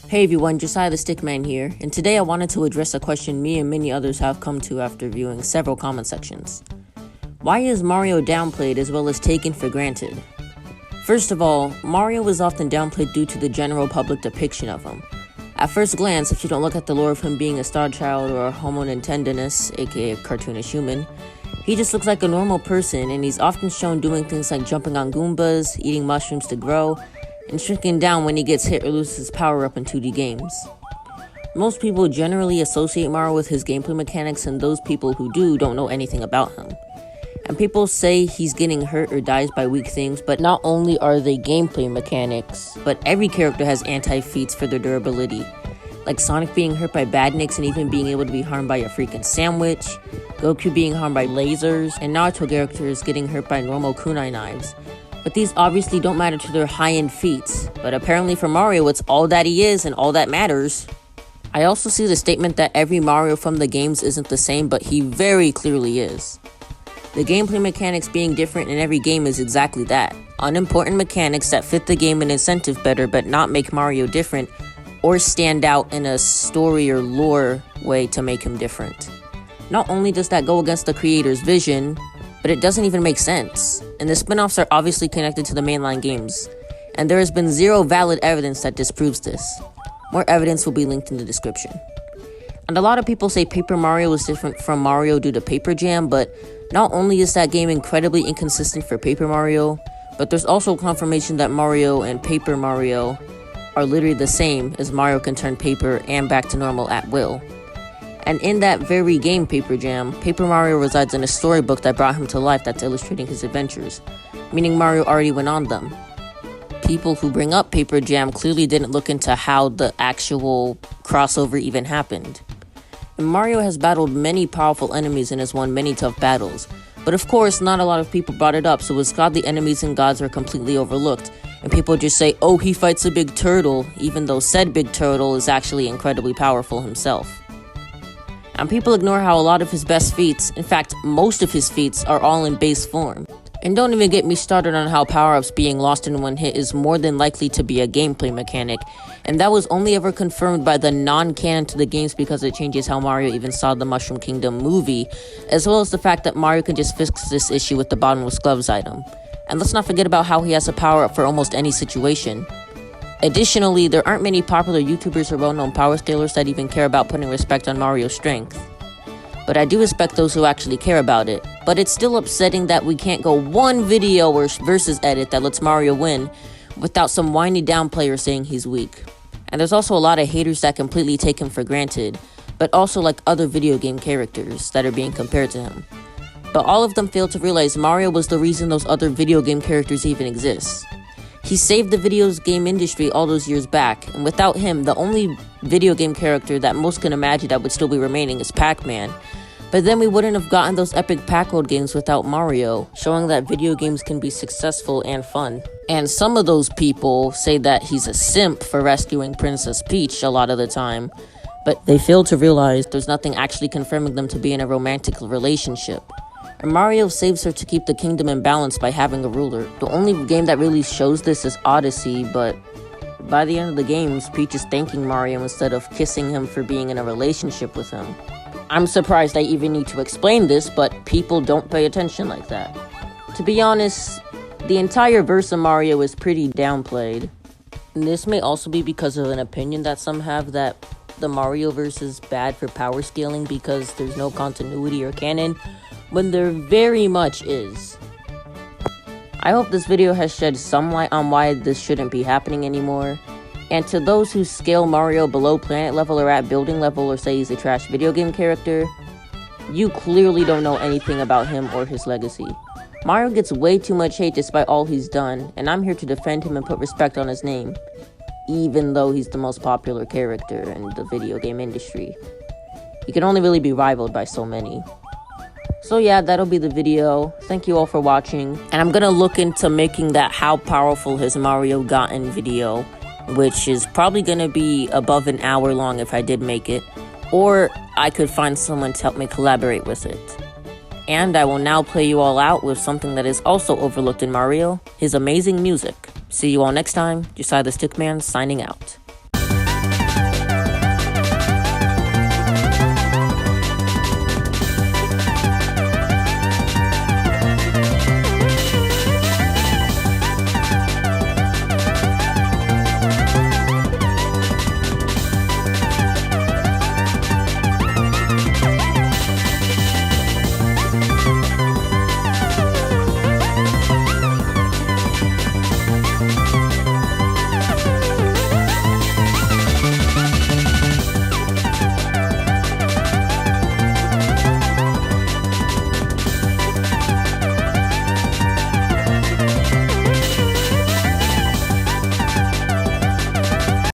Hey everyone, Josiah the Stickman here, and today I wanted to address a question me and many others have come to after viewing several comment sections. Why is Mario downplayed as well as taken for granted? First of all, Mario is often downplayed due to the general public depiction of him. At first glance, if you don't look at the lore of him being a star child or a homo Nintendinus, aka a cartoonish human, he just looks like a normal person, and he's often shown doing things like jumping on Goombas, eating mushrooms to grow, and shrinking down when he gets hit or loses his power up in 2D games. Most people generally associate Mario with his gameplay mechanics, and those people who do don't know anything about him. And people say he's getting hurt or dies by weak things, but not only are they gameplay mechanics, but every character has anti-feats for their durability. Like Sonic being hurt by badniks and even being able to be harmed by a freaking sandwich, Goku being harmed by lasers, and Naruto characters getting hurt by normal kunai knives. But these obviously don't matter to their high-end feats, but apparently for Mario it's all that he is and all that matters. I also see the statement that every Mario from the games isn't the same, but he very clearly is. The gameplay mechanics being different in every game is exactly that. Unimportant mechanics that fit the game and incentive better but not make Mario different or stand out in a story or lore way to make him different. Not only does that go against the creator's vision, but it doesn't even make sense, and the spin-offs are obviously connected to the mainline games, and there has been zero valid evidence that disproves this. More evidence will be linked in the description. And a lot of people say Paper Mario is different from Mario due to Paper Jam, but not only is that game incredibly inconsistent for Paper Mario, but there's also confirmation that Mario and Paper Mario are literally the same, as Mario can turn paper and back to normal at will. And in that very game, Paper Jam, Paper Mario resides in a storybook that brought him to life that's illustrating his adventures, meaning Mario already went on them. People who bring up Paper Jam clearly didn't look into how the actual crossover even happened. And Mario has battled many powerful enemies and has won many tough battles, but of course not a lot of people brought it up, so his godly enemies and gods are completely overlooked, and people just say, oh, he fights a big turtle, even though said big turtle is actually incredibly powerful himself. And people ignore how a lot of his best feats, in fact, most of his feats, are all in base form. And don't even get me started on how power-ups being lost in one hit is more than likely to be a gameplay mechanic, and that was only ever confirmed by the non-canon to the games because it changes how Mario even saw the Mushroom Kingdom movie, as well as the fact that Mario can just fix this issue with the bottomless gloves item. And let's not forget about how he has a power-up for almost any situation. Additionally, there aren't many popular YouTubers or well-known power scalers that even care about putting respect on Mario's strength. But I do respect those who actually care about it. But it's still upsetting that we can't go one video or versus edit that lets Mario win without some whiny downplayer saying he's weak. And there's also a lot of haters that completely take him for granted, but also like other video game characters that are being compared to him. But all of them fail to realize Mario was the reason those other video game characters even exist. He saved the video game industry all those years back, and without him, the only video game character that most can imagine that would still be remaining is Pac-Man. But then we wouldn't have gotten those epic Pac-World games without Mario, showing that video games can be successful and fun. And some of those people say that he's a simp for rescuing Princess Peach a lot of the time, but they fail to realize there's nothing actually confirming them to be in a romantic relationship. And Mario saves her to keep the kingdom in balance by having a ruler. The only game that really shows this is Odyssey, but by the end of the games, Peach is thanking Mario instead of kissing him for being in a relationship with him. I'm surprised I even need to explain this, but people don't pay attention like that. To be honest, the entire verse of Mario is pretty downplayed. And this may also be because of an opinion that some have that the Mario verse is bad for power scaling because there's no continuity or canon, when there very much is. I hope this video has shed some light on why this shouldn't be happening anymore. And to those who scale Mario below planet level or at building level or say he's a trash video game character, you clearly don't know anything about him or his legacy. Mario gets way too much hate despite all he's done, and I'm here to defend him and put respect on his name, even though he's the most popular character in the video game industry. He can only really be rivaled by so many. So yeah, that'll be the video. Thank you all for watching, and I'm gonna look into making that how powerful has Mario gotten video, which is probably gonna be above an hour long if I did make it, or I could find someone to help me collaborate with it. And I will now play you all out with something that is also overlooked in Mario, his amazing music. See you all next time. Josiah the Stickman signing out.